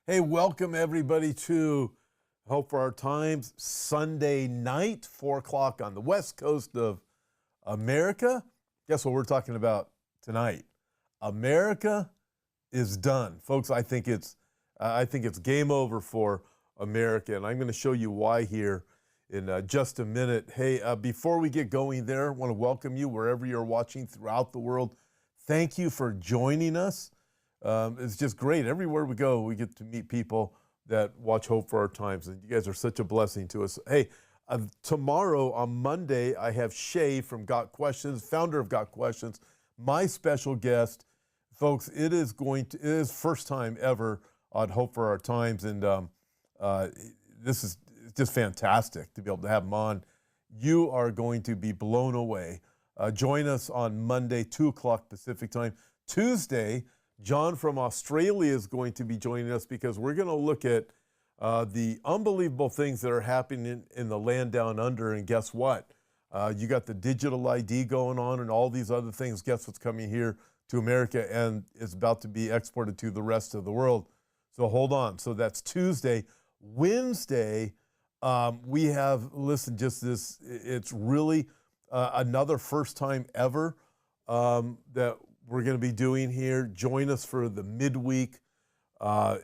Hey, welcome everybody to Hope for Our Times, Sunday night, 4 o'clock on the west coast of America. Guess what we're talking about tonight? America is done. Folks, I think it's game over for America, and I'm going to show you why here in just a minute. Hey, before we get going there, I want to welcome you wherever you're watching throughout the world. Thank you for joining us. It's just great. Everywhere we go, we get to meet people that watch Hope for Our Times, and you guys are such a blessing to us. Hey, tomorrow on Monday, I have Shay from Got Questions, founder of Got Questions, my special guest. Folks, it is first time ever on Hope for Our Times, and this is just fantastic to be able to have him on. You are going to be blown away. Join us on Monday, 2 o'clock Pacific time. Tuesday, John from Australia is going to be joining us because we're going to look at the unbelievable things that are happening in the land down under. And guess what? You got the digital ID going on and all these other things. Guess what's coming here to America and is about to be exported to the rest of the world. So hold on. So that's Tuesday. Wednesday, we have, listen, just this, it's really another first time ever that we're going to be doing here. Join us for the midweek. I'm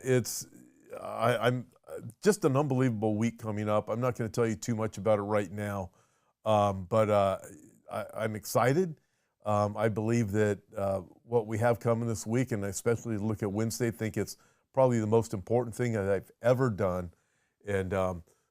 just an unbelievable week coming up. I'm not going to tell you too much about it right now, but I'm excited. I believe that what we have coming this week, and I especially look at Wednesday, think it's probably the most important thing that I've ever done. And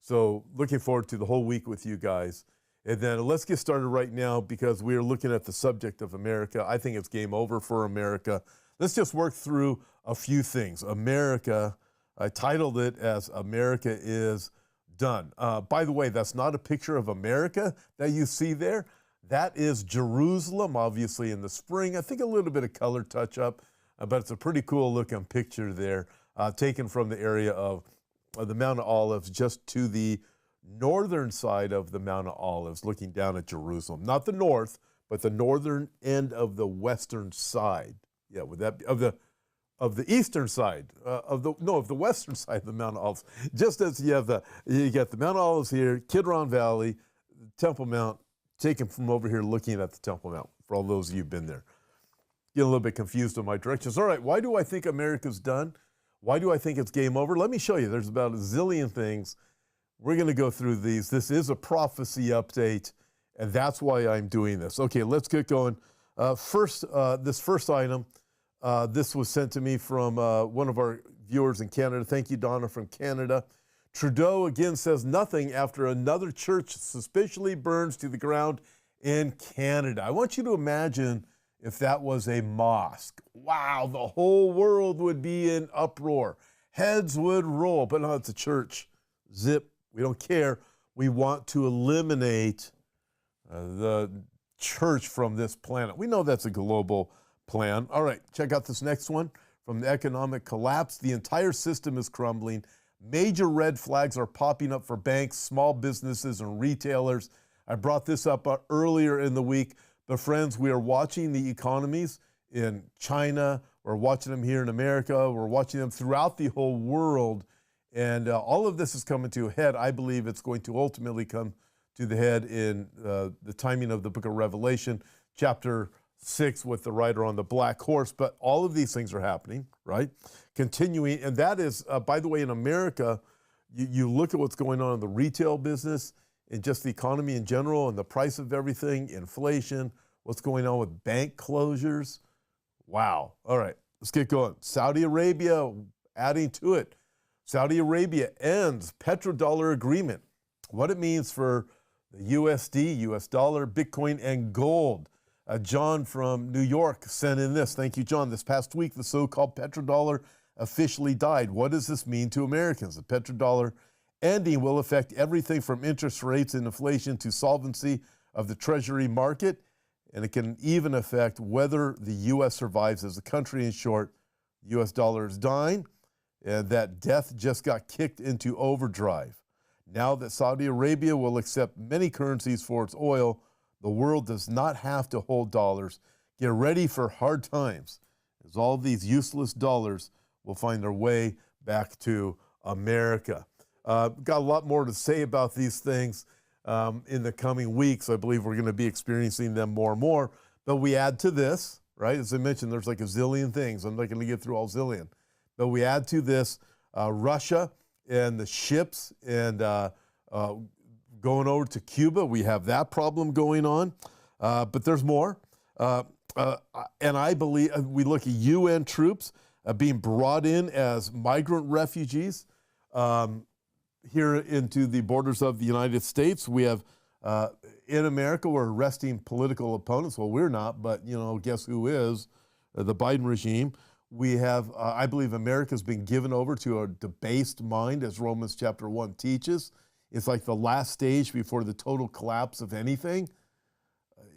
so looking forward to the whole week with you guys. And then let's get started right now because we are looking at the subject of America. I think it's game over for America. Let's just work through a few things. America, I titled it as America is Done. By the way, that's not a picture of America that you see there. That is Jerusalem, obviously in the spring. I think a little bit of color touch up, but it's a pretty cool looking picture there, taken from the area of the Mount of Olives just to the northern side of the Mount of Olives, looking down at Jerusalem. Not the north, but the northern end of the western side. Yeah, would that be of the eastern side of the western side of the Mount of Olives. Just as you got the Mount of Olives here, Kidron Valley, Temple Mount, taken from over here, looking at the Temple Mount. For all those of you who've been there, getting a little bit confused on my directions. All right, why do I think America's done? Why do I think it's game over? Let me show you. There's about a zillion things. We're going to go through these. This is a prophecy update, and that's why I'm doing this. Okay, let's get going. This first item, this was sent to me from one of our viewers in Canada. Thank you, Donna, from Canada. Trudeau again says nothing after another church suspiciously burns to the ground in Canada. I want you to imagine if that was a mosque. Wow, the whole world would be in uproar. Heads would roll, but no, it's a church. Zip. We don't care. We want to eliminate the church from this planet. We know that's a global plan. All right, check out this next one. From the economic collapse, the entire system is crumbling. Major red flags are popping up for banks, small businesses, and retailers. I brought this up earlier in the week. But friends, we are watching the economies in China. We're watching them here in America. We're watching them throughout the whole world. And all of this is coming to a head. I believe it's going to ultimately come to the head in the timing of the book of Revelation, chapter 6, with the rider on the black horse. But all of these things are happening, right? Continuing. And that is, by the way, in America, you look at what's going on in the retail business and just the economy in general and the price of everything, inflation, what's going on with bank closures. Wow. All right, let's get going. Saudi Arabia adding to it. Saudi Arabia ends petrodollar agreement. What it means for the USD, US dollar, Bitcoin, and gold. John from New York sent in this. Thank you, John. This past week, the so-called petrodollar officially died. What does this mean to Americans? The petrodollar ending will affect everything from interest rates and inflation to solvency of the treasury market, and it can even affect whether the U.S. survives as a country. In short, U.S. dollar is dying. And that death just got kicked into overdrive. Now that Saudi Arabia will accept many currencies for its oil, the world does not have to hold dollars. Get ready for hard times, as all these useless dollars will find their way back to America. Got a lot more to say about these things in the coming weeks. I believe we're going to be experiencing them more and more. But we add to this, right? As I mentioned, there's like a zillion things. I'm not going to get through all zillion. But we add to this Russia and the ships and going over to Cuba. We have that problem going on. But there's more. And I believe we look at UN troops being brought in as migrant refugees here into the borders of the United States. We have, in America, we're arresting political opponents. Well, we're not, but, you know, guess who is? The Biden regime. We have, I believe America's been given over to a debased mind, as Romans chapter 1 teaches. It's like the last stage before the total collapse of anything.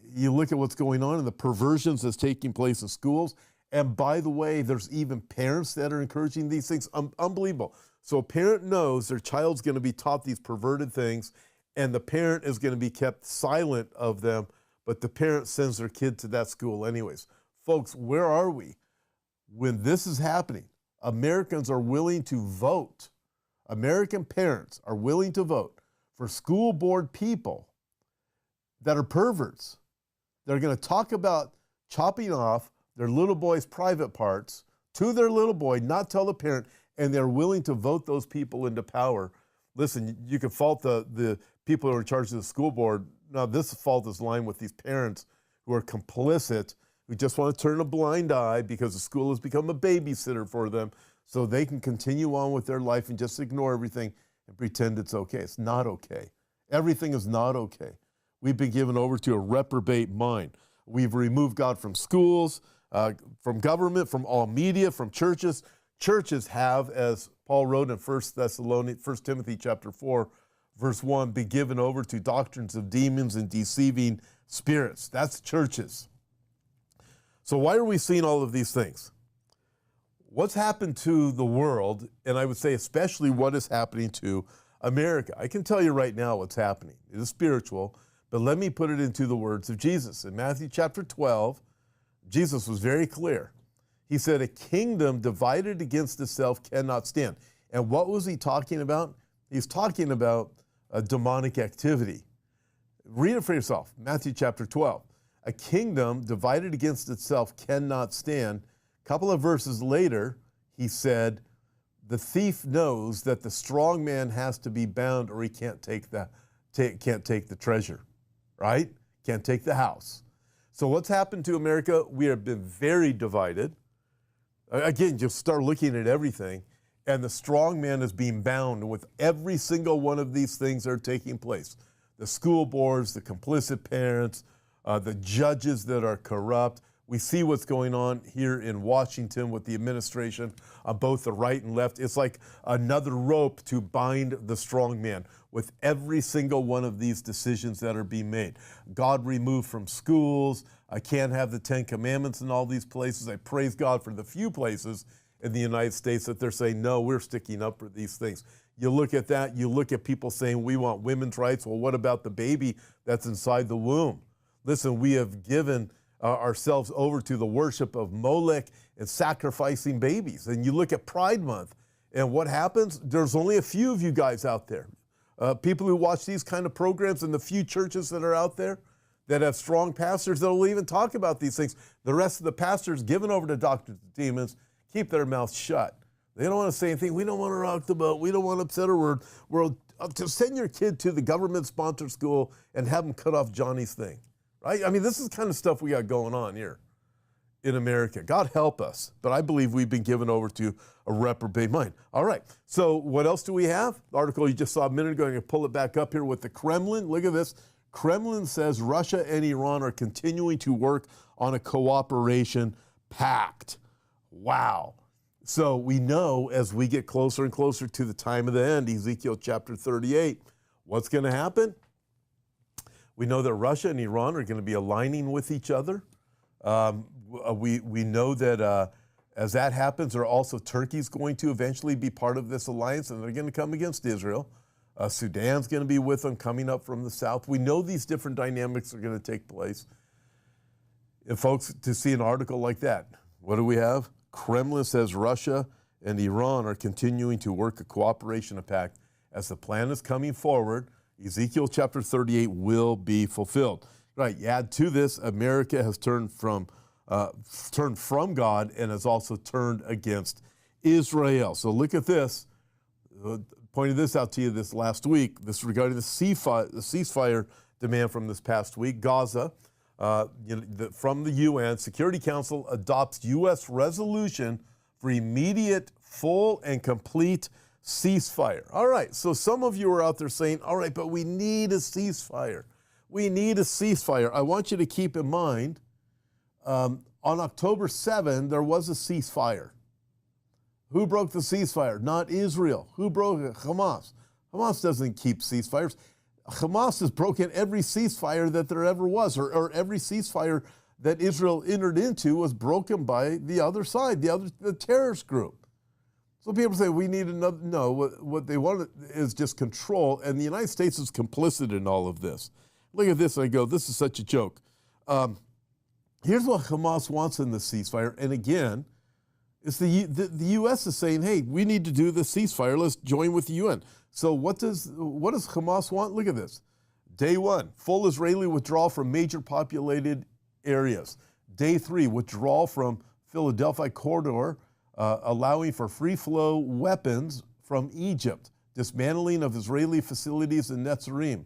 You look at what's going on and the perversions that's taking place in schools. And by the way, there's even parents that are encouraging these things. Unbelievable. So a parent knows their child's going to be taught these perverted things, and the parent is going to be kept silent of them, but the parent sends their kid to that school anyways. Folks, where are we? When this is happening, Americans are willing to vote. American parents are willing to vote for school board people that are perverts. They're going to talk about chopping off their little boy's private parts to their little boy, not tell the parent, and they're willing to vote those people into power. Listen, you can fault the people who are in charge of the school board. Now, this fault is lying with these parents who are complicit, who just want to turn a blind eye because the school has become a babysitter for them so they can continue on with their life and just ignore everything and pretend it's okay. It's not okay. Everything is not okay. We've been given over to a reprobate mind. We've removed God from schools, from government, from all media, from churches. Churches have, as Paul wrote in 1 Timothy chapter 4, verse 1, be given over to doctrines of demons and deceiving spirits. That's churches. So why are we seeing all of these things? What's happened to the world, and I would say especially what is happening to America? I can tell you right now what's happening. It is spiritual, but let me put it into the words of Jesus. In Matthew chapter 12, Jesus was very clear. He said, a kingdom divided against itself cannot stand. And what was he talking about? He's talking about a demonic activity. Read it for yourself, Matthew chapter 12. A kingdom divided against itself cannot stand. A couple of verses later, he said, the thief knows that the strong man has to be bound or he can't take the treasure, right? Can't take the house. So what's happened to America? We have been very divided. Again, just start looking at everything, and the strong man is being bound with every single one of these things that are taking place. The school boards, the complicit parents, the judges that are corrupt. We see what's going on here in Washington with the administration on both the right and left. It's like another rope to bind the strong man with every single one of these decisions that are being made. God removed from schools. I can't have the 10 Commandments in all these places. I praise God for the few places in the United States that they're saying, no, we're sticking up for these things. You look at that, you look at people saying we want women's rights. Well, what about the baby that's inside the womb? Listen, we have given ourselves over to the worship of Molech and sacrificing babies. And you look at Pride Month, and what happens? There's only a few of you guys out there. People who watch these kind of programs and the few churches that are out there that have strong pastors that will even talk about these things. The rest of the pastors given over to doctors and demons keep their mouths shut. They don't want to say anything. We don't want to rock the boat. We don't want to upset our world. To send your kid to the government-sponsored school and have them cut off Johnny's thing. Right? I mean, this is the kind of stuff we got going on here in America. God help us. But I believe we've been given over to a reprobate mind. All right. So what else do we have? The article you just saw a minute ago. I'm going to pull it back up here with the Kremlin. Look at this. Kremlin says Russia and Iran are continuing to work on a cooperation pact. Wow. So we know as we get closer and closer to the time of the end, Ezekiel chapter 38, what's going to happen? We know that Russia and Iran are going to be aligning with each other. We know that as that happens, also Turkey's going to eventually be part of this alliance, and they're going to come against Israel. Sudan's going to be with them coming up from the south. We know these different dynamics are going to take place. And folks, to see an article like that, what do we have? Kremlin says Russia and Iran are continuing to work a cooperation pact as the plan is coming forward. Ezekiel chapter 38 will be fulfilled. Right, you add to this, America has turned from God and has also turned against Israel. So look at this. Pointed this out to you this last week. This regarding the ceasefire demand from this past week. Gaza, from the UN, Security Council adopts U.S. resolution for immediate, full, and complete ceasefire. All right, so some of you are out there saying, all right, but we need a ceasefire. We need a ceasefire. I want you to keep in mind, on October 7, there was a ceasefire. Who broke the ceasefire? Not Israel. Who broke it? Hamas. Hamas doesn't keep ceasefires. Hamas has broken every ceasefire that there ever was, or every ceasefire that Israel entered into was broken by the other side, the terrorist group. So people say we need another. No, what they want is just control, and the United States is complicit in all of this. Look at this, and I go, this is such a joke. Here's what Hamas wants in the ceasefire, and again, it's the U.S. is saying, hey, we need to do the ceasefire. Let's join with the UN. So what does Hamas want? Look at this. Day 1, full Israeli withdrawal from major populated areas. Day 3, withdrawal from Philadelphia corridor, allowing for free-flow weapons from Egypt. Dismantling of Israeli facilities in Netzarim.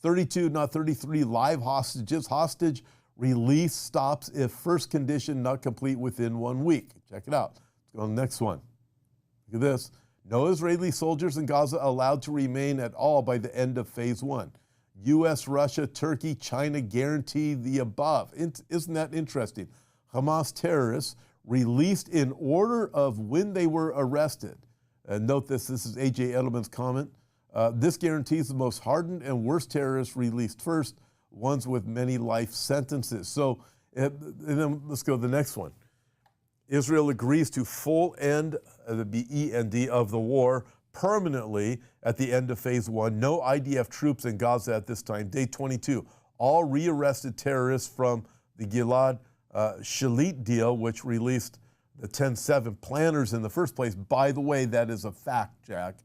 32, not 33, live hostages. Hostage release stops if first condition not complete within 1 week. Check it out. Let's go on the next one. Look at this. No Israeli soldiers in Gaza allowed to remain at all by the end of phase 1. U.S., Russia, Turkey, China guarantee the above. Isn't that interesting? Hamas terrorists released in order of when they were arrested. Note this is A.J. Edelman's comment. This guarantees the most hardened and worst terrorists released first, ones with many life sentences. So, and then let's go to the next one. Israel agrees to full end, the END, of the war permanently at the end of phase 1. No IDF troops in Gaza at this time. Day 22. All rearrested terrorists from the Gilad Shalit deal, which released the 10-7 planners in the first place. By the way, that is a fact, Jack,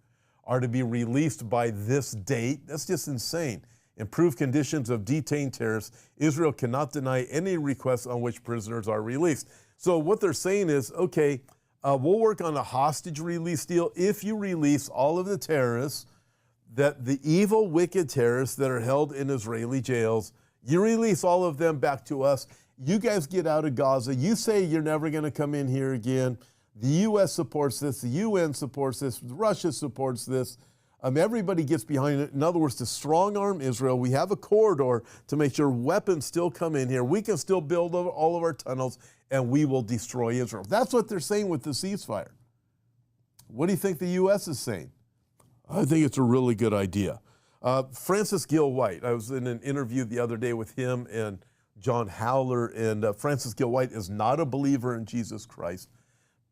are to be released by this date. That's just insane. Improved conditions of detained terrorists. Israel cannot deny any requests on which prisoners are released. So what they're saying is, okay, we'll work on a hostage release deal if you release all of the terrorists, that the evil, wicked terrorists that are held in Israeli jails, you release all of them back to us. You guys get out of Gaza. You say you're never going to come in here again. The U.S. supports this. The UN supports this. Russia supports this. Everybody gets behind it. In other words, to strong-arm Israel, we have a corridor to make sure weapons still come in here. We can still build all of our tunnels, and we will destroy Israel. That's what they're saying with the ceasefire. What do you think the U.S. is saying? I think it's a really good idea. Francis Gill White, I was in an interview the other day with him and John Howler, and Francis Gill White is not a believer in Jesus Christ,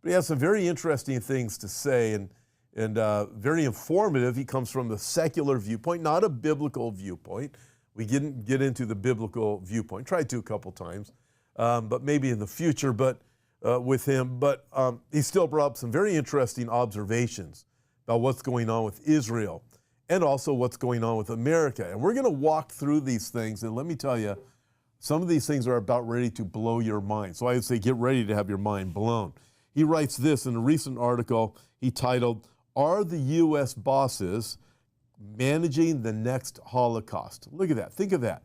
but he has some very interesting things to say, and very informative. He comes from the secular viewpoint, not a biblical viewpoint. We didn't get into the biblical viewpoint. Tried to a couple times, but maybe in the future. But with him, but he still brought up some very interesting observations about what's going on with Israel and also what's going on with America. And we're going to walk through these things. And let me tell you, some of these things are about ready to blow your mind. So I would say get ready to have your mind blown. He writes this in a recent article he titled, "Are the U.S. bosses managing the next Holocaust?" Look at that. Think of that.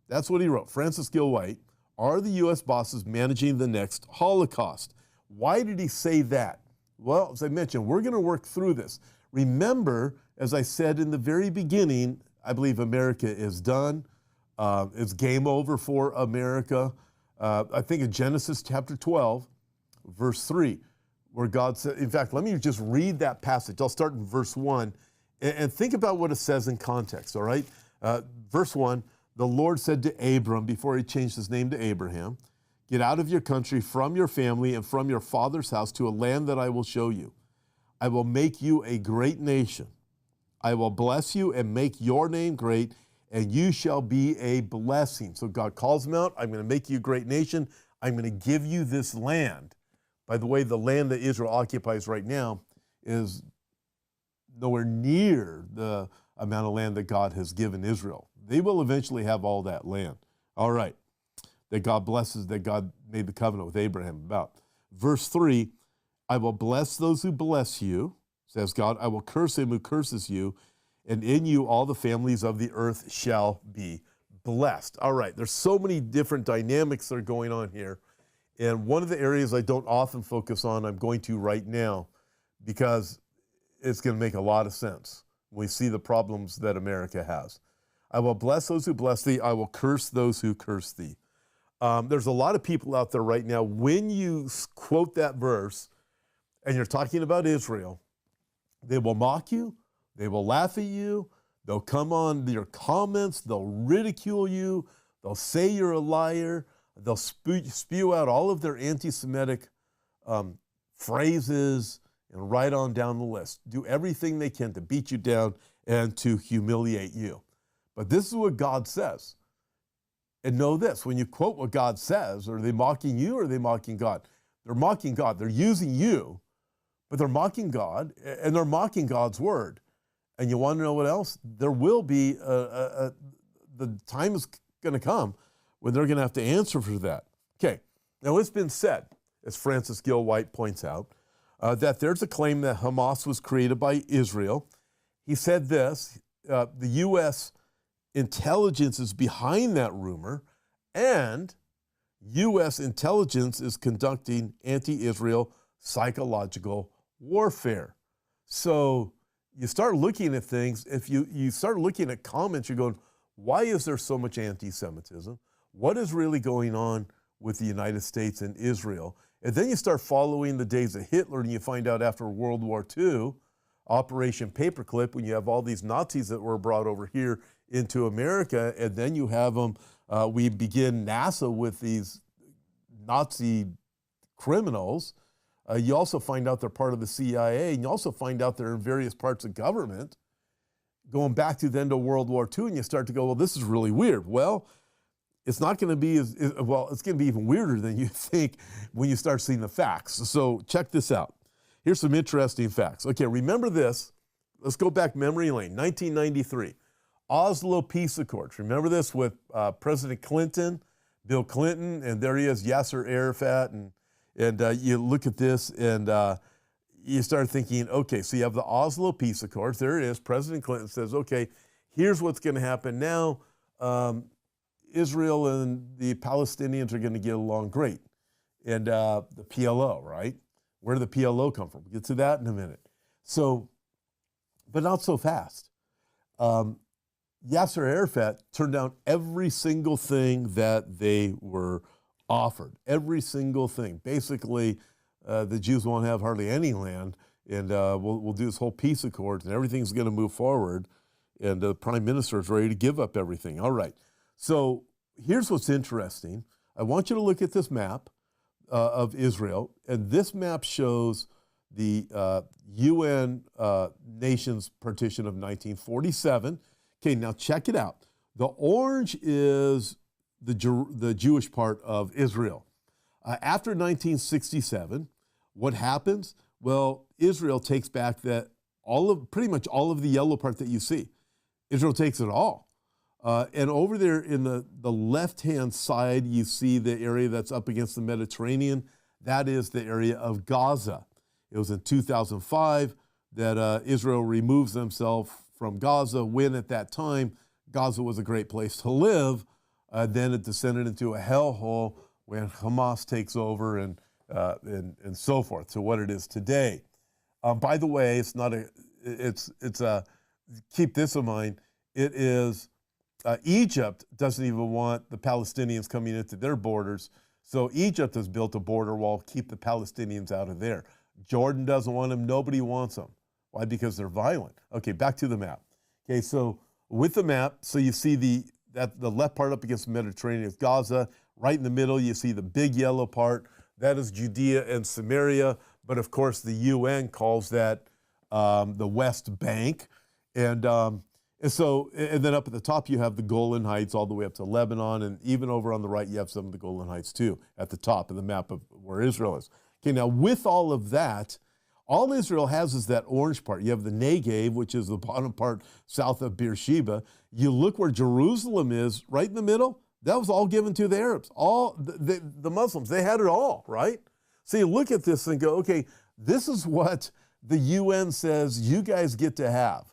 That's what he wrote. Francis Gill White, "Are the U.S. bosses managing the next Holocaust?" Why did he say that? Well, as I mentioned, we're going to work through this. Remember, as I said in the very beginning, I believe America is done. It's game over for America. I think in Genesis chapter 12, verse 3, where God said, in fact, let me just read that passage. I'll start in verse 1 and think about what it says in context, all right? Verse 1, the Lord said to Abram, before he changed his name to Abraham, "Get out of your country, from your family, and from your father's house to a land that I will show you. I will make you a great nation. I will bless you and make your name great, and you shall be a blessing." So God calls him out. I'm going to make you a great nation. I'm going to give you this land. By the way, the land that Israel occupies right now is nowhere near the amount of land that God has given Israel. They will eventually have all that land. All right. That God blesses, that God made the covenant with Abraham about. Verse 3, I will bless those who bless you, says God. I will curse him who curses you, and in you all the families of the earth shall be blessed. All right, there's so many different dynamics that are going on here. And one of the areas I don't often focus on, I'm going to right now, because it's going to make a lot of sense when we see the problems that America has. I will bless those who bless thee. I will curse those who curse thee. There's a lot of people out there right now, when you quote that verse and you're talking about Israel, they will mock you, they will laugh at you, they'll come on your comments, they'll ridicule you, they'll say you're a liar, they'll spew out all of their anti-Semitic phrases and right on down the list. Do everything they can to beat you down and to humiliate you. But this is what God says. And know this, when you quote what God says, are they mocking you or are they mocking God? They're mocking God. They're using you, but they're mocking God, and they're mocking God's word. And you want to know what else? There will be, the time is going to come when they're going to have to answer for that. Okay, now it's been said, as Francis Gill White points out, that there's a claim that Hamas was created by Israel. He said this, the U.S. intelligence is behind that rumor, and U.S. intelligence is conducting anti-Israel psychological warfare. So you start looking at things, if you start looking at comments, you're going, why is there so much anti-Semitism? What is really going on with the United States and Israel? And then you start following the days of Hitler, and you find out after World War II, Operation Paperclip, when you have all these Nazis that were brought over here into America, and then you have them, we begin NASA with these Nazi criminals. You also find out they're part of the CIA, and you also find out they're in various parts of government, going back to the end of World War II, and you start to go, well, this is really weird. Well, it's not going to be it's going to be even weirder than you think when you start seeing the facts. So check this out. Here's some interesting facts. Okay, remember this. Let's go back memory lane. 1993, Oslo Peace Accords. Remember this with President Clinton, Bill Clinton, and there he is, Yasser Arafat, and you look at this and you start thinking, okay, so you have the Oslo Peace Accords. There it is. President Clinton says, okay, here's what's going to happen now. Israel and the Palestinians are going to get along great. And the PLO, right? Where did the PLO come from? We'll get to that in a minute. So, but not so fast. Yasser Arafat turned down every single thing that they were offered. Every single thing. Basically, the Jews won't have hardly any land, and we'll do this whole peace accord, and everything's going to move forward, and the prime minister is ready to give up everything. All right. So here's what's interesting. I want you to look at this map of Israel, and this map shows the UN nations partition of 1947. Okay, now check it out. The orange is the Jewish part of Israel. After 1967, what happens? Well, Israel takes back pretty much all of the yellow part that you see. Israel takes it all. And over there in the left-hand side, you see the area that's up against the Mediterranean. That is the area of Gaza. It was in 2005 that Israel removes themselves from Gaza, when at that time, Gaza was a great place to live. Then it descended into a hellhole when Hamas takes over and so forth, to what it is today. By the way, keep this in mind, it is, Egypt doesn't even want the Palestinians coming into their borders, so Egypt has built a border wall, keep the Palestinians out of there. Jordan doesn't want them, nobody wants them. Why? Because they're violent. Okay, back to the map. Okay, so with the map, so you see the left part up against the Mediterranean is Gaza. Right in the middle, you see the big yellow part. That is Judea and Samaria. But of course, the UN calls that the West Bank. And then up at the top, you have the Golan Heights all the way up to Lebanon. And even over on the right, you have some of the Golan Heights too, at the top of the map of where Israel is. Okay, now with all of that, all Israel has is that orange part. You have the Negev, which is the bottom part south of Beersheba. You look where Jerusalem is, right in the middle. That was all given to the Arabs. All the Muslims, they had it all, right? So you look at this and go, okay, this is what the UN says you guys get to have.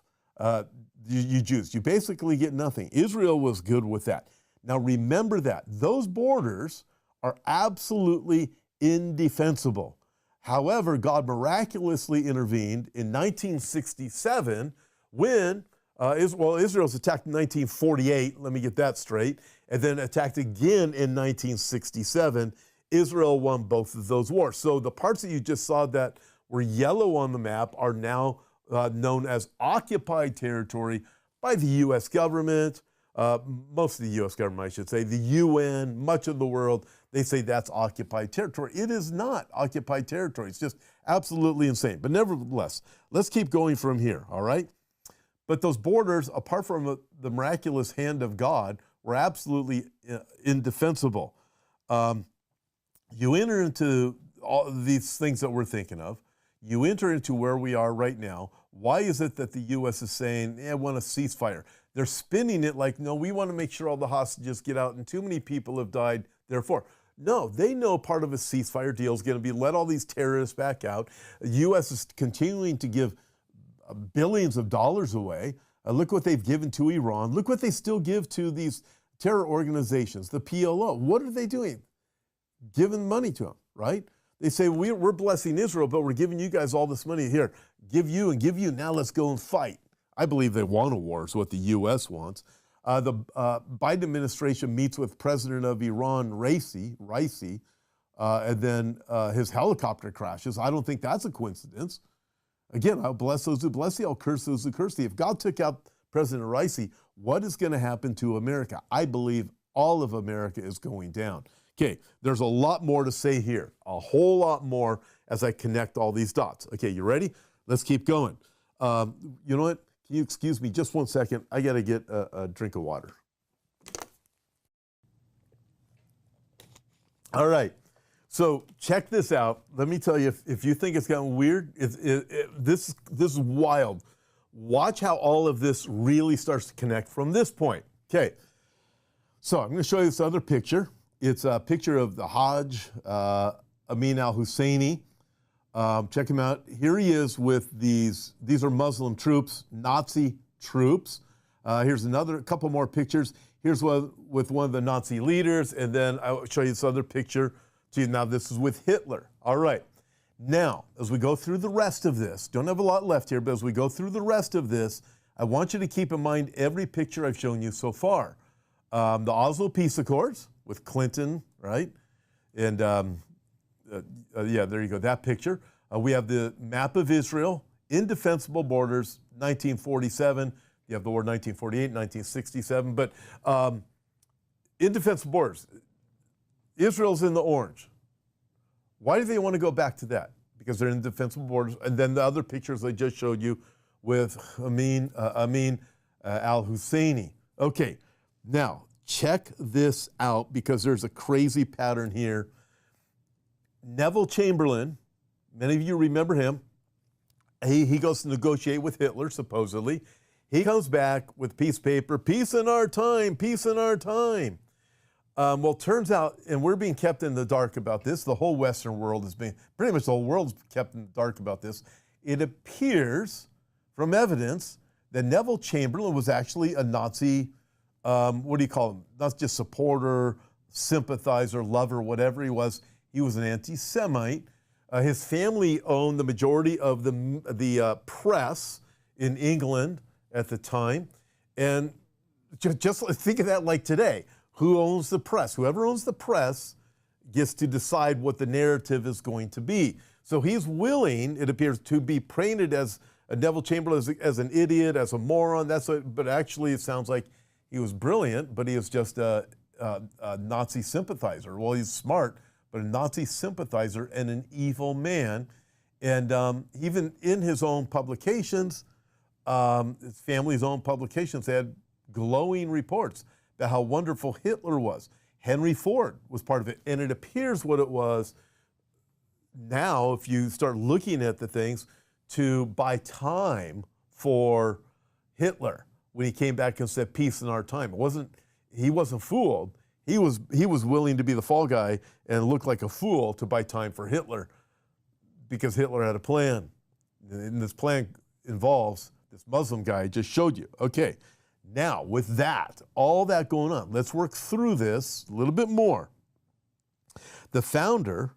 You Jews, you basically get nothing. Israel was good with that. Now remember that. Those borders are absolutely indefensible. However, God miraculously intervened in 1967 when Israel's attacked in 1948, let me get that straight, and then attacked again in 1967. Israel won both of those wars. So the parts that you just saw that were yellow on the map are now known as occupied territory by the U.S. government, most of the U.S. government, I should say, the UN, much of the world. They say that's occupied territory. It is not occupied territory. It's just absolutely insane. But nevertheless, let's keep going from here, all right? But those borders, apart from the miraculous hand of God, were absolutely indefensible. You enter into all these things that we're thinking of. You enter into where we are right now. Why is it that the U.S. is saying, I want a ceasefire? They're spinning it like, no, we want to make sure all the hostages get out and too many people have died, therefore. No, they know part of a ceasefire deal is going to be let all these terrorists back out. The U.S. is continuing to give billions of dollars away. Look what they've given to Iran. Look what they still give to these terror organizations, the PLO. What are they doing? Giving money to them, right? They say, we're blessing Israel, but we're giving you guys all this money here. Give you and give you. Now let's go and fight. I believe they want a war is what the U.S. wants. The Biden administration meets with President of Iran, Raisi, and then his helicopter crashes. I don't think that's a coincidence. Again, I'll bless those who bless thee, I'll curse those who curse thee. If God took out President Raisi, what is going to happen to America? I believe all of America is going down. Okay, there's a lot more to say here, a whole lot more as I connect all these dots. Okay, you ready? Let's keep going. You know what? Can you excuse me just 1 second? I got to get a drink of water. All right, so check this out. Let me tell you, if you think it's gotten weird, this is wild. Watch how all of this really starts to connect from this point. Okay, so I'm going to show you this other picture. It's a picture of the Hajj, Amin al-Husseini. Check him out. Here he is with these are Muslim troops, Nazi troops. Here's a couple more pictures. Here's one with one of the Nazi leaders, and then I'll show you this other picture to you. Now this is with Hitler. All right. Now, as we go through the rest of this, don't have a lot left here, but as we go through the rest of this, I want you to keep in mind every picture I've shown you so far. The Oslo Peace Accords with Clinton, right? And yeah, there you go, that picture. We have the map of Israel, indefensible borders, 1947. You have the war 1948, 1967, but indefensible borders. Israel's in the orange. Why do they want to go back to that? Because they're indefensible borders. And then the other pictures I just showed you with Amin al-Husseini. Okay, now check this out because there's a crazy pattern here. Neville Chamberlain, many of you remember him. He goes to negotiate with Hitler, supposedly. He comes back with peace paper, peace in our time, peace in our time. Well, turns out, and we're being kept in the dark about this, the whole Western world is being, pretty much the whole world's kept in the dark about this. It appears from evidence that Neville Chamberlain was actually a Nazi, what do you call him? Not just supporter, sympathizer, lover, whatever he was. He was an anti-Semite. His family owned the majority of the press in England at the time. And just think of that like today. Who owns the press? Whoever owns the press gets to decide what the narrative is going to be. So he's willing, it appears, to be painted as a Neville Chamberlain, as an idiot, as a moron. But actually it sounds like he was brilliant, but he was just a Nazi sympathizer. Well, he's smart, but a Nazi sympathizer and an evil man. And even in his own publications, his family's own publications, they had glowing reports about how wonderful Hitler was. Henry Ford was part of it. And it appears what it was, now, if you start looking at the things, to buy time for Hitler when he came back and said peace in our time. He wasn't fooled. He was willing to be the fall guy and look like a fool to buy time for Hitler because Hitler had a plan. And this plan involves this Muslim guy I just showed you. Okay, now with that, all that going on, let's work through this a little bit more. The founder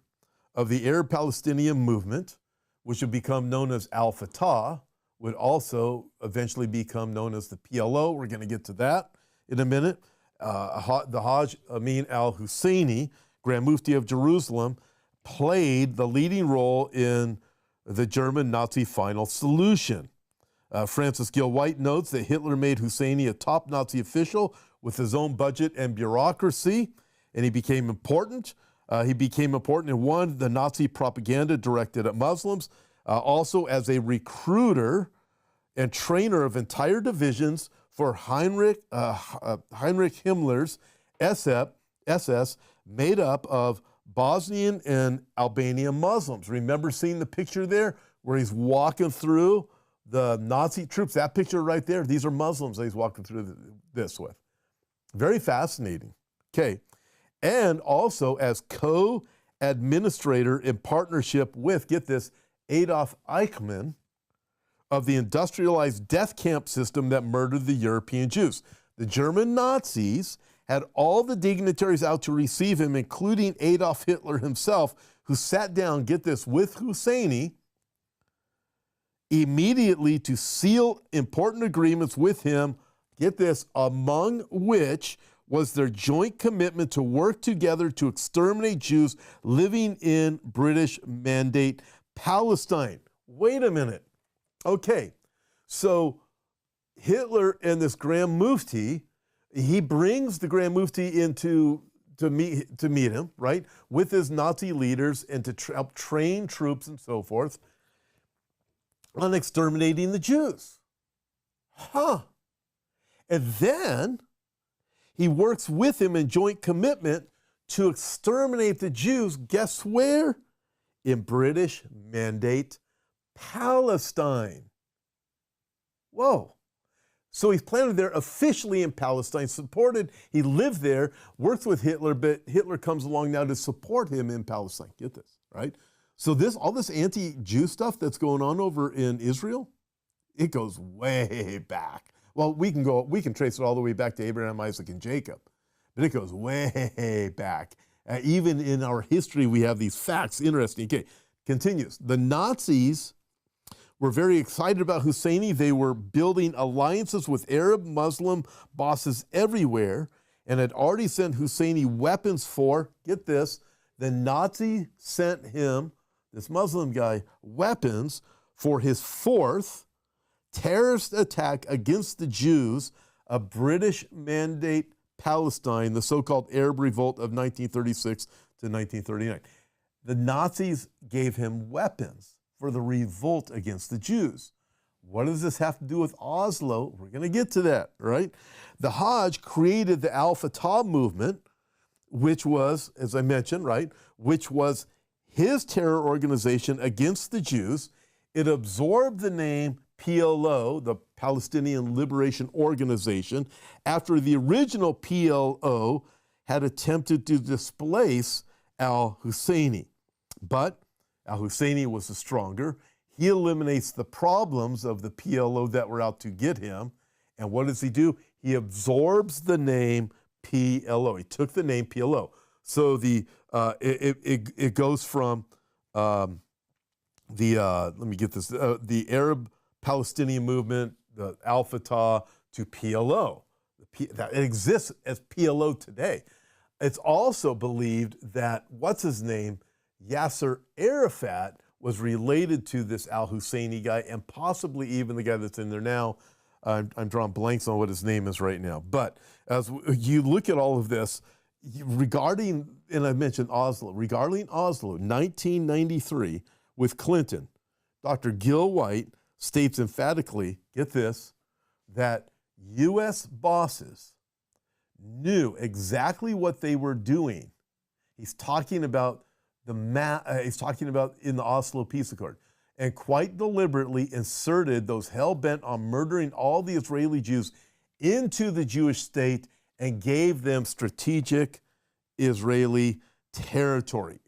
of the Arab Palestinian movement, which would become known as Al-Fatah, would also eventually become known as the PLO. We're going to get to that in a minute. The Hajj Amin al-Husseini, Grand Mufti of Jerusalem, played the leading role in the German Nazi final solution. Francis Gill White notes that Hitler made Husseini a top Nazi official with his own budget and bureaucracy, and he became important. In one, the Nazi propaganda directed at Muslims, also as a recruiter and trainer of entire divisions for Heinrich Himmler's SS, made up of Bosnian and Albanian Muslims. Remember seeing the picture there where he's walking through the Nazi troops? That picture right there, these are Muslims that he's walking through this with. Very fascinating. Okay. And also as co-administrator in partnership with, get this, Adolf Eichmann of the industrialized death camp system that murdered the European Jews. The German Nazis had all the dignitaries out to receive him, including Adolf Hitler himself, who sat down, get this, with Husseini immediately to seal important agreements with him, get this, among which was their joint commitment to work together to exterminate Jews living in British Mandate Palestine. Wait a minute. Okay, so Hitler and this Grand Mufti, he brings the Grand Mufti in to meet him, right, with his Nazi leaders and to help train troops and so forth on exterminating the Jews. And then he works with him in joint commitment to exterminate the Jews, guess where? In British Mandate Palestine. Whoa. So he's planted there officially in Palestine, supported, he lived there, worked with Hitler, but Hitler comes along now to support him in Palestine. Get this, right? So all this anti-Jew stuff that's going on over in Israel, it goes way back. Well, we can trace it all the way back to Abraham, Isaac, and Jacob, but it goes way back. Even in our history, we have these facts. Interesting. Okay, continues. The Nazis were very excited about Husseini. They were building alliances with Arab Muslim bosses everywhere and had already sent Husseini weapons for, get this, the Nazi sent him, this Muslim guy, weapons for his fourth terrorist attack against the Jews of British Mandate Palestine, the so-called Arab Revolt of 1936 to 1939. The Nazis gave him weapons for the revolt against the Jews. What does this have to do with Oslo? We're going to get to that, right? The Hajj created the Al-Fatah movement, which was, as I mentioned, right, which was his terror organization against the Jews. It absorbed the name PLO, the Palestinian Liberation Organization, after the original PLO had attempted to displace al-Husseini. But al-Husseini was the stronger. He eliminates the problems of the PLO that were out to get him. And what does he do? He absorbs the name PLO. He took the name PLO. So it goes from the Arab Palestinian movement, the Al-Fatah, to PLO. That exists as PLO today. It's also believed that, what's his name, Yasser Arafat, was related to this al-Husseini guy, and possibly even the guy that's in there now. I'm drawing blanks on what his name is right now. But as you look at all of this, regarding, and I mentioned Oslo, regarding Oslo, 1993, with Clinton, Dr. Gill White states emphatically, get this, that U.S. bosses knew exactly what they were doing. He's talking about he's talking about in the Oslo Peace Accord, and quite deliberately inserted those hell-bent on murdering all the Israeli Jews into the Jewish state and gave them strategic Israeli territory.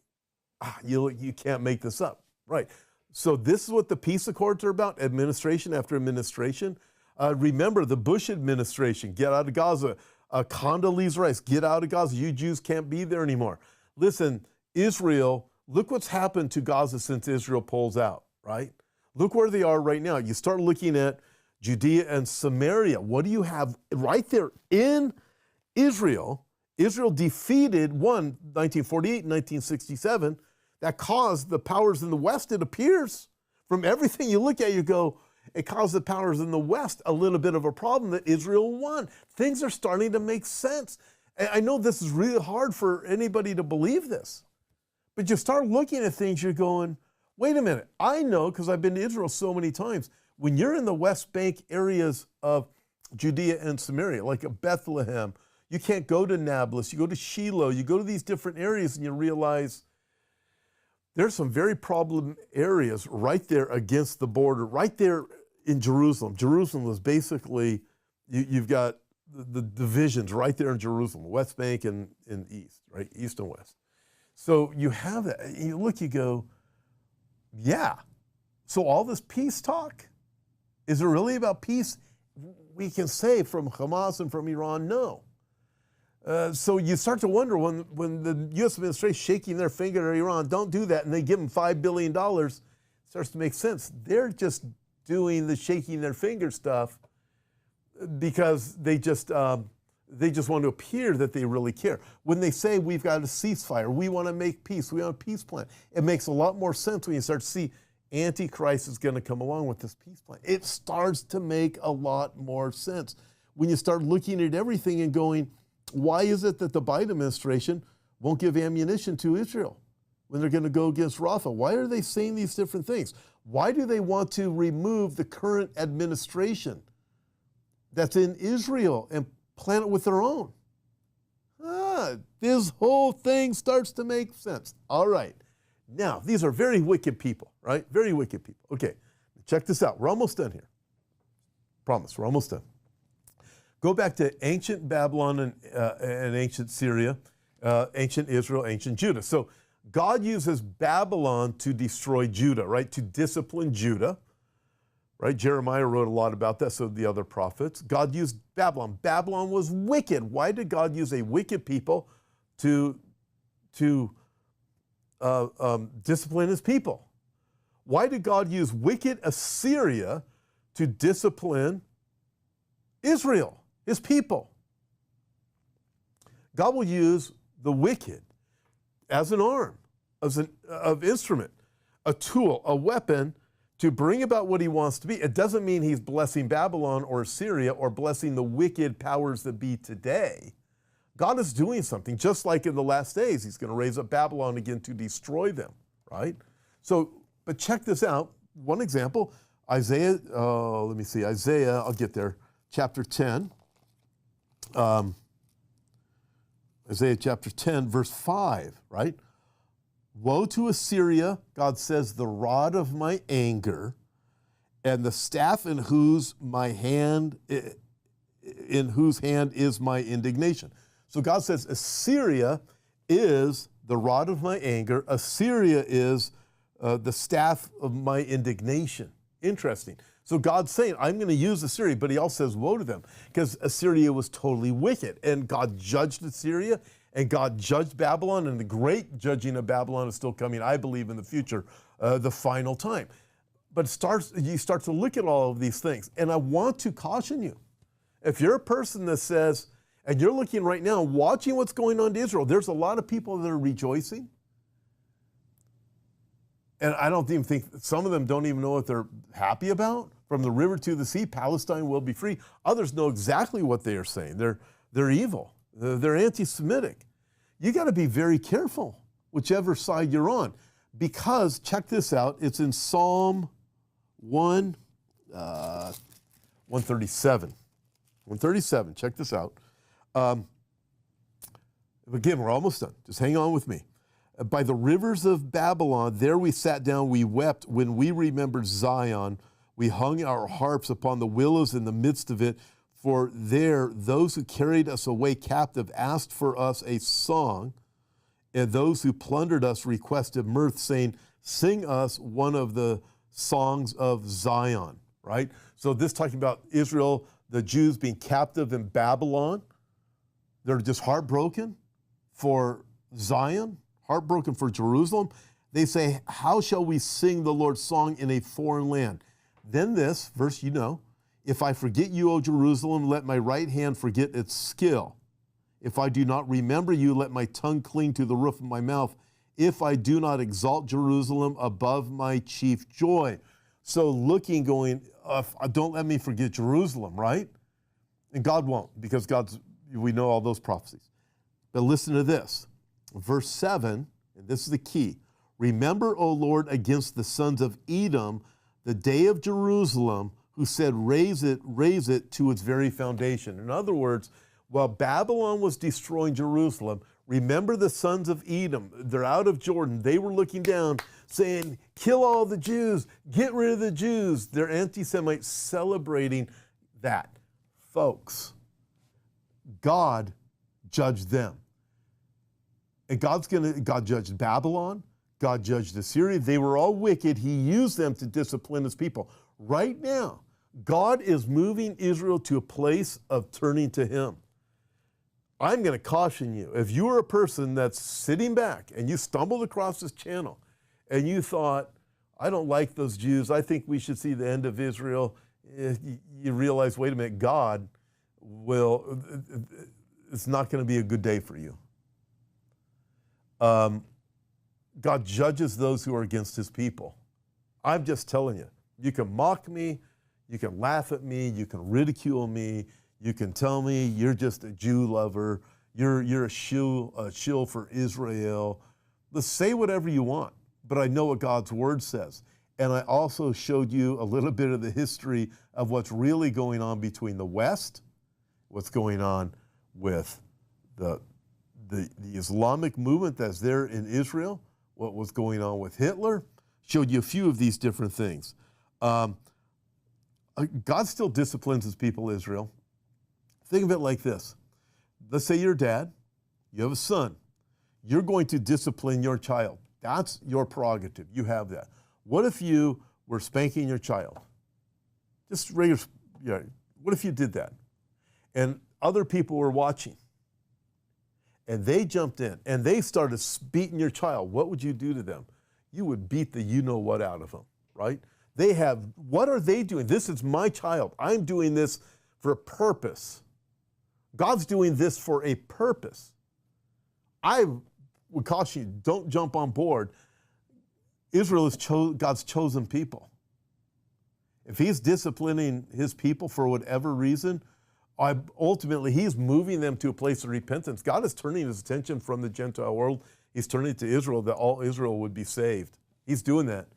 You can't make this up, right? So this is what the peace accords are about, administration after administration. Remember the Bush administration, get out of Gaza. Condoleezza Rice, get out of Gaza. You Jews can't be there anymore. Listen, Israel, look what's happened to Gaza since Israel pulls out, right? Look where they are right now. You start looking at Judea and Samaria. What do you have right there in Israel? Israel defeated 1948 and 1967. That caused the powers in the West, it appears, from everything you look at, you go, it caused the powers in the West a little bit of a problem that Israel won. Things are starting to make sense. And I know this is really hard for anybody to believe this, but you start looking at things, you're going, wait a minute. I know, because I've been to Israel so many times, when you're in the West Bank areas of Judea and Samaria, like Bethlehem, you can't go to Nablus, you go to Shiloh, you go to these different areas and you realize there's some very problem areas right there against the border, right there in Jerusalem. Jerusalem was basically, you've got the divisions right there in Jerusalem, West Bank and East, right? East and West. So you have that. You look, you go, yeah. So all this peace talk, is it really about peace? We can say from Hamas and from Iran, no. So you start to wonder when the U.S. administration is shaking their finger at Iran, don't do that, and they give them $5 billion, it starts to make sense. They're just doing the shaking their finger stuff because they just want to appear that they really care. When they say we've got a ceasefire, we want to make peace, we want a peace plan, it makes a lot more sense when you start to see Antichrist is going to come along with this peace plan. It starts to make a lot more sense when you start looking at everything and going, why is it that the Biden administration won't give ammunition to Israel when they're going to go against Rafah? Why are they saying these different things? Why do they want to remove the current administration that's in Israel and plant it with their own? This whole thing starts to make sense. All right. Now, these are very wicked people, right? Very wicked people. Okay, check this out. We're almost done here. Promise, we're almost done. Go back to ancient Babylon and ancient Syria, ancient Israel, ancient Judah. So God uses Babylon to destroy Judah, right? To discipline Judah, right? Jeremiah wrote a lot about that, so did the other prophets. God used Babylon. Babylon was wicked. Why did God use a wicked people to discipline his people? Why did God use wicked Assyria to discipline Israel, his people? God will use the wicked as an arm, as an instrument, a tool, a weapon to bring about what he wants to be. It doesn't mean he's blessing Babylon or Assyria or blessing the wicked powers that be today. God is doing something, just like in the last days, he's going to raise up Babylon again to destroy them, right? So, but check this out. One example, Isaiah, Isaiah, I'll get there, chapter 10. Isaiah chapter 10, verse 5, right? Woe to Assyria, God says, the rod of my anger, and the staff in whose hand is my indignation. So God says Assyria is the rod of my anger. Assyria is the staff of my indignation. Interesting. So God's saying, I'm going to use Assyria, but he also says, woe to them, because Assyria was totally wicked. And God judged Assyria, and God judged Babylon, and the great judging of Babylon is still coming, I believe, in the future, the final time. But you start to look at all of these things, and I want to caution you. If you're a person that says, and you're looking right now, watching what's going on to Israel, there's a lot of people that are rejoicing. And I don't even think, some of them don't even know what they're happy about. From the river to the sea, Palestine will be free. Others know exactly what they are saying. They're evil. They're anti-Semitic. You got to be very careful, whichever side you're on. Because, check this out, it's in Psalm 137. 137, check this out. Again, we're almost done. Just hang on with me. By the rivers of Babylon, there we sat down, we wept when we remembered Zion. We hung our harps upon the willows in the midst of it. For there, those who carried us away captive asked for us a song, and those who plundered us requested mirth, saying, sing us one of the songs of Zion, right? So this talking about Israel, the Jews being captive in Babylon. They're just heartbroken for Zion, heartbroken for Jerusalem. They say, how shall we sing the Lord's song in a foreign land? Then this, verse you know, if I forget you, O Jerusalem, let my right hand forget its skill. If I do not remember you, let my tongue cling to the roof of my mouth. If I do not exalt Jerusalem above my chief joy. So looking, going, don't let me forget Jerusalem, right? And God won't, because we know all those prophecies. But listen to this. Verse 7, and this is the key. Remember, O Lord, against the sons of Edom, the day of Jerusalem, who said, raise it to its very foundation. In other words, while Babylon was destroying Jerusalem, remember the sons of Edom. They're out of Jordan. They were looking down, saying, kill all the Jews, get rid of the Jews. They're anti-Semites celebrating that. Folks, God judged them. And God judged Babylon. God judged Assyria. They were all wicked. He used them to discipline his people. Right now, God is moving Israel to a place of turning to him. I'm going to caution you. If you are a person that's sitting back and you stumbled across this channel and you thought, I don't like those Jews, I think we should see the end of Israel, you realize, wait a minute, it's not going to be a good day for you. God judges those who are against his people. I'm just telling you, you can mock me, you can laugh at me, you can ridicule me, you can tell me you're just a Jew lover, you're a shill for Israel. Let's say whatever you want, but I know what God's word says. And I also showed you a little bit of the history of what's really going on between the West, what's going on with the Islamic movement that's there in Israel, what was going on with Hitler. Showed you a few of these different things. God still disciplines his people, Israel. Think of it like this. Let's say you're a dad, you have a son. You're going to discipline your child. That's your prerogative. You have that. What if you were spanking your child? Just regular, what if you did that? And other people were watching. And they jumped in and they started beating your child. What would you do to them? You would beat the you-know-what out of them, right? What are they doing? This is my child. I'm doing this for a purpose. God's doing this for a purpose. I would caution you, don't jump on board. Israel is God's chosen people. If he's disciplining his people for whatever reason, ultimately he's moving them to a place of repentance. God is turning his attention from the Gentile world. He's turning it to Israel, that all Israel would be saved. He's doing that.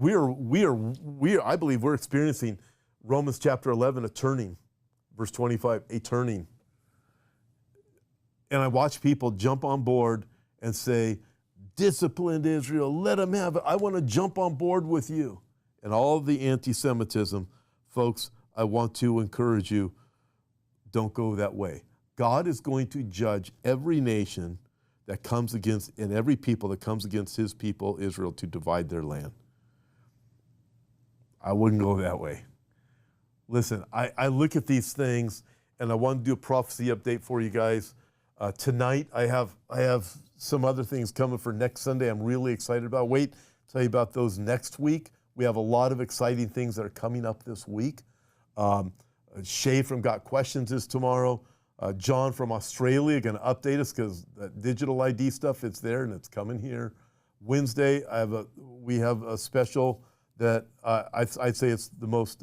I believe we're experiencing Romans chapter 11, a turning. Verse 25, a turning. And I watch people jump on board and say, disciplined Israel, let them have it. I want to jump on board with you. And all of the anti-Semitism, folks, I want to encourage you, don't go that way. God is going to judge every nation that comes against, and every people that comes against his people, Israel, to divide their land. I wouldn't go that way. Listen, I look at these things, and I want to do a prophecy update for you guys. Tonight, I have some other things coming for next Sunday I'm really excited about. Wait, tell you about those next week. We have a lot of exciting things that are coming up this week. Shay from Got Questions is tomorrow. John from Australia going to update us because that digital ID stuff, it's there and it's coming here. Wednesday, we have a special that I'd say it's the most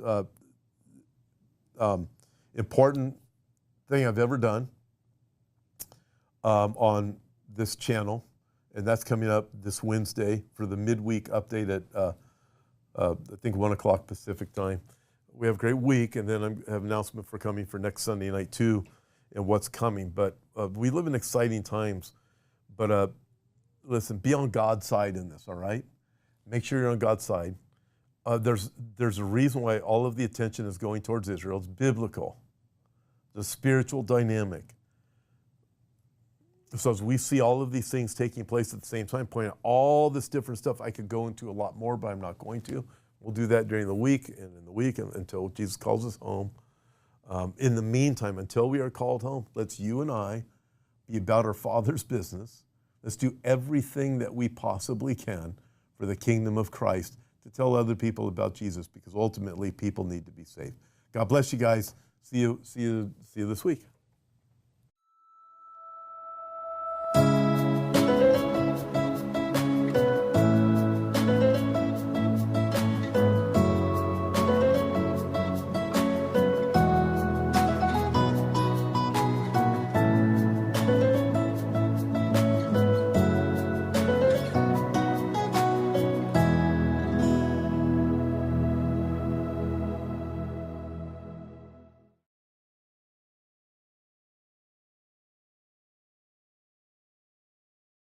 important thing I've ever done on this channel, and that's coming up this Wednesday for the midweek update at I think 1 o'clock Pacific time. We have a great week, and then I have an announcement for coming for next Sunday night too, and what's coming. But we live in exciting times. But listen, be on God's side in this, all right? Make sure you're on God's side. There's a reason why all of the attention is going towards Israel. It's biblical. The spiritual dynamic. So as we see all of these things taking place at the same time, pointing out all this different stuff, I could go into a lot more, but I'm not going to. We'll do that during the week and in the week until Jesus calls us home. In the meantime, until we are called home, let's you and I be about our Father's business. Let's do everything that we possibly can for the kingdom of Christ to tell other people about Jesus, because ultimately people need to be saved. God bless you guys. See you this week.